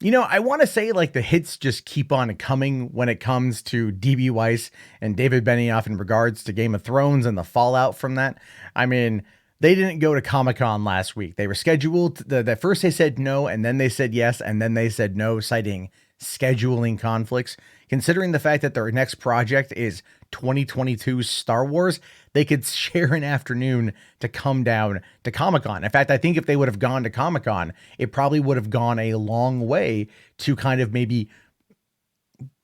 I want to say like the hits just keep on coming when it comes to DB Weiss and David Benioff in regards to Game of Thrones and the fallout from that. I mean, they didn't go to Comic-Con last week. They were scheduled. That first they said no, and then they said yes, and then they said no, citing scheduling conflicts. Considering the fact that their next project is 2022 Star Wars, they could share an afternoon to come down to Comic-Con. In fact, I think if they would have gone to Comic-Con, it probably would have gone a long way to kind of maybe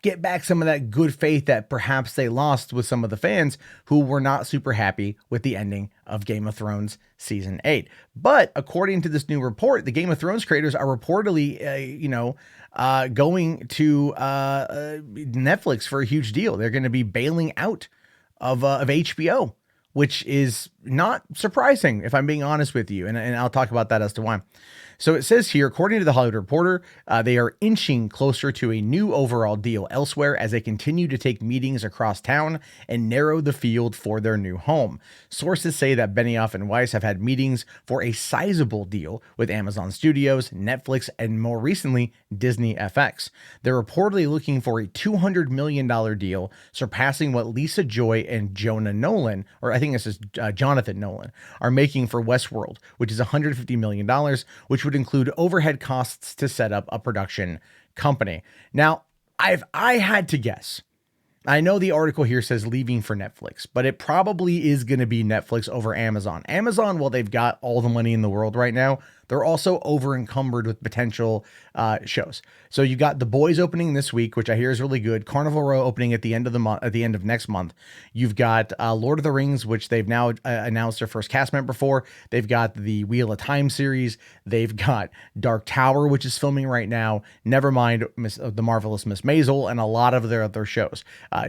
get back some of that good faith that perhaps they lost with some of the fans who were not super happy with the ending of Game of Thrones season 8. But according to this new report, the Game of Thrones creators are reportedly, going to Netflix for a huge deal. They're going to be bailing out of HBO, which is not surprising, if I'm being honest with you. And I'll talk about that as to why. So it says here, according to the Hollywood Reporter, they are inching closer to a new overall deal elsewhere as they continue to take meetings across town and narrow the field for their new home. Sources say that Benioff and Weiss have had meetings for a sizable deal with Amazon Studios, Netflix, and more recently, Disney FX. They're reportedly looking for a $200 million deal, surpassing what Lisa Joy and Jonah Nolan, or I think this is Jonathan Nolan, are making for Westworld, which is $150 million, which would include overhead costs to set up a production company. Now, I had to guess. I know the article here says leaving for Netflix, but it probably is going to be Netflix over Amazon. Amazon, while they've got all the money in the world right now, they're also over encumbered with potential shows. So you got The Boys opening this week, which I hear is really good. Carnival Row opening at the end of the month, at the end of next month. You've got Lord of the Rings, which they've now announced their first cast member for. They've got the Wheel of Time series. They've got Dark Tower, which is filming right now. Never mind The Marvelous Miss Maisel and a lot of their other shows.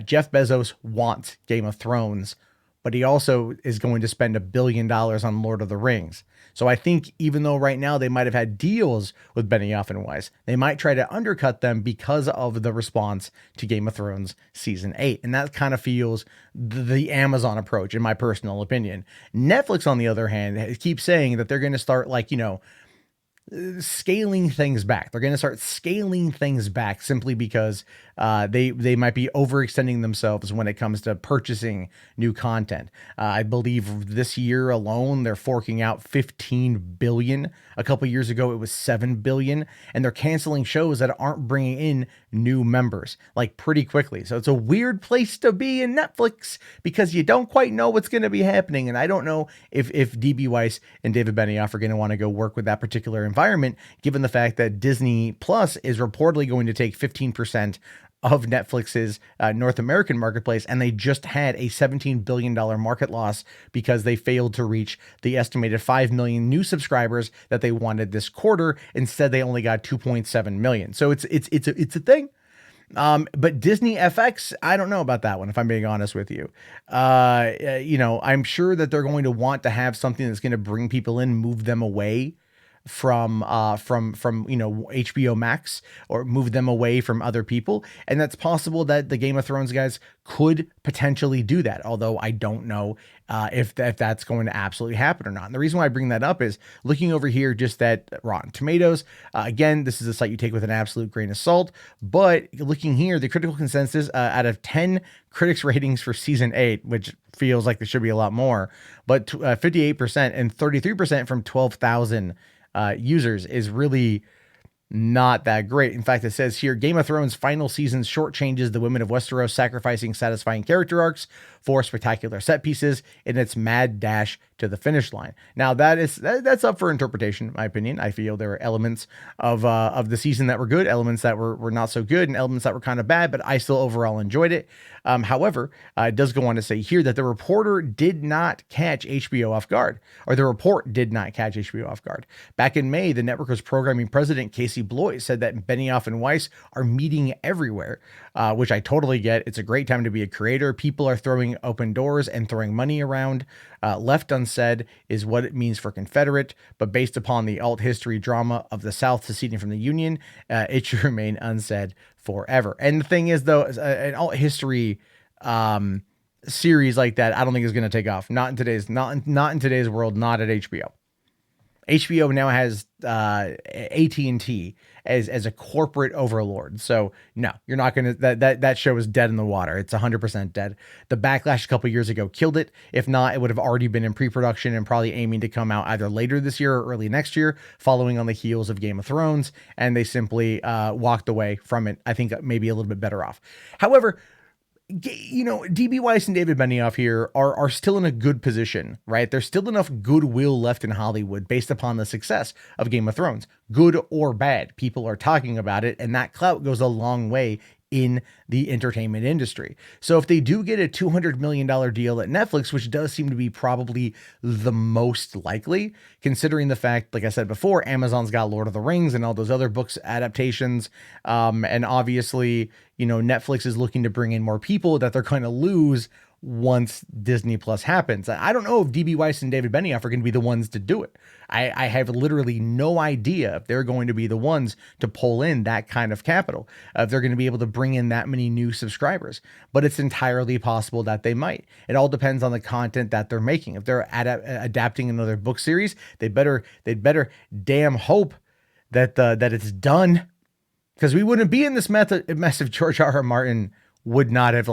Jeff Bezos wants Game of Thrones, but he also is going to spend $1 billion on Lord of the Rings. So I think even though right now they might have had deals with Benioff and Weiss, they might try to undercut them because of the response to Game of Thrones season 8. And that kind of feels the Amazon approach, in my personal opinion. Netflix, on the other hand, keeps saying that they're going to start scaling things back. They're going to start scaling things back simply because they might be overextending themselves when it comes to purchasing new content. I believe this year alone, they're forking out $15 billion. A couple years ago, it was $7 billion, and they're canceling shows that aren't bringing in new members like pretty quickly. So it's a weird place to be in Netflix because you don't quite know what's going to be happening. And I don't know if DB Weiss and David Benioff are going to want to go work with that particular environment, given the fact that Disney Plus is reportedly going to take 15% of Netflix's North American marketplace, and they just had a $17 billion market loss because they failed to reach the estimated 5 million new subscribers that they wanted this quarter. Instead, they only got 2.7 million. So it's a thing. But Disney FX, I don't know about that one, if I'm being honest with you. I'm sure that they're going to want to have something that's going to bring people in, move them away from HBO Max, or move them away from other people. And that's possible that the Game of Thrones guys could potentially do that. Although I don't know if that's going to absolutely happen or not. And the reason why I bring that up is looking over here, just at Rotten Tomatoes. Again, this is a site you take with an absolute grain of salt, but looking here, the critical consensus out of 10 critics ratings for season 8, which feels like there should be a lot more, but 58% and 33% from 12,000 users is really not that great. In fact, it says here, Game of Thrones final season shortchanges the women of Westeros, sacrificing satisfying character arcs for spectacular set pieces in its mad dash to the finish line. Now that's up for interpretation, in my opinion. I feel there were elements of the season that were good, elements that were not so good, and elements that were kind of bad, but I still overall enjoyed it. However, it does go on to say here that the reporter did not catch HBO off guard, or the report did not catch HBO off guard. Back in May, the network's programming president, Casey Blois, said that Benioff and Weiss are meeting everywhere, which I totally get. It's a great time to be a creator. People are throwing open doors and throwing money around. Left unsaid is what it means for Confederate, but based upon the alt history drama of the South seceding from the Union, it should remain unsaid forever. And the thing is, though, an alt history series like that, I don't think is going to take off. Not in today's world. Not at HBO. HBO now has AT&T as a corporate overlord. So no, you're not gonna that show is dead in the water. It's 100% dead. The Backlash a couple years ago killed it. If not, it would have already been in pre-production and probably aiming to come out either later this year or early next year, following on the heels of Game of Thrones, and they simply walked away from it. I think maybe a little bit better off. However, DB Weiss and David Benioff here are still in a good position, right? There's still enough goodwill left in Hollywood based upon the success of Game of Thrones, good or bad. People are talking about it, and that clout goes a long way in the entertainment industry. So if they do get a $200 million deal at Netflix, which does seem to be probably the most likely, considering the fact, like I said before, Amazon's got Lord of the Rings and all those other books adaptations. And obviously, Netflix is looking to bring in more people that they're going to lose once Disney Plus happens. I don't know if DB Weiss and David Benioff are going to be the ones to do it. I have literally no idea if they're going to be the ones to pull in that kind of capital, if they're going to be able to bring in that many new subscribers, but it's entirely possible that they might. It all depends on the content that they're making. If they're adapting another book series, they'd better damn hope that it's done, because we wouldn't be in this mess if George R.R. Martin would not have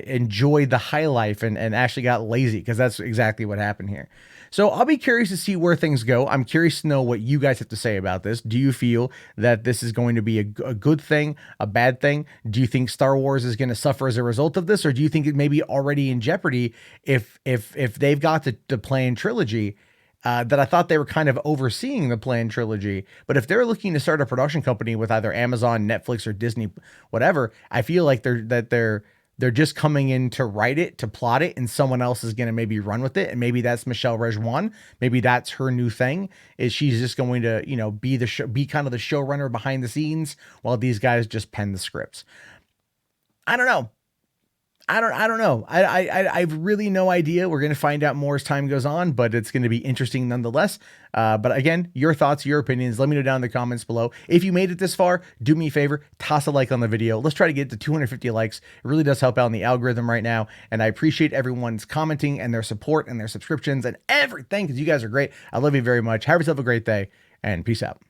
enjoyed the high life and actually got lazy, because that's exactly what happened here. So I'll be curious to see where things go. I'm curious to know what you guys have to say about this. Do you feel that this is going to be a good thing, a bad thing? Do you think Star Wars is going to suffer as a result of this, or do you think it may be already in jeopardy if they've got the planned trilogy? That I thought they were kind of overseeing the planned trilogy, but if they're looking to start a production company with either Amazon, Netflix, or Disney, whatever, I feel like they're just coming in to write it, to plot it, and someone else is going to maybe run with it. And maybe that's Michelle Rejwan. Maybe that's her new thing, is she's just going to, be kind of the showrunner behind the scenes while these guys just pen the scripts. I don't know. I don't know. I've really no idea. We're going to find out more as time goes on, but it's going to be interesting nonetheless. But again, your thoughts, your opinions, let me know down in the comments below. If you made it this far, do me a favor, toss a like on the video. Let's try to get to 250 likes. It really does help out in the algorithm right now. And I appreciate everyone's commenting and their support and their subscriptions and everything, because you guys are great. I love you very much. Have yourself a great day, and peace out.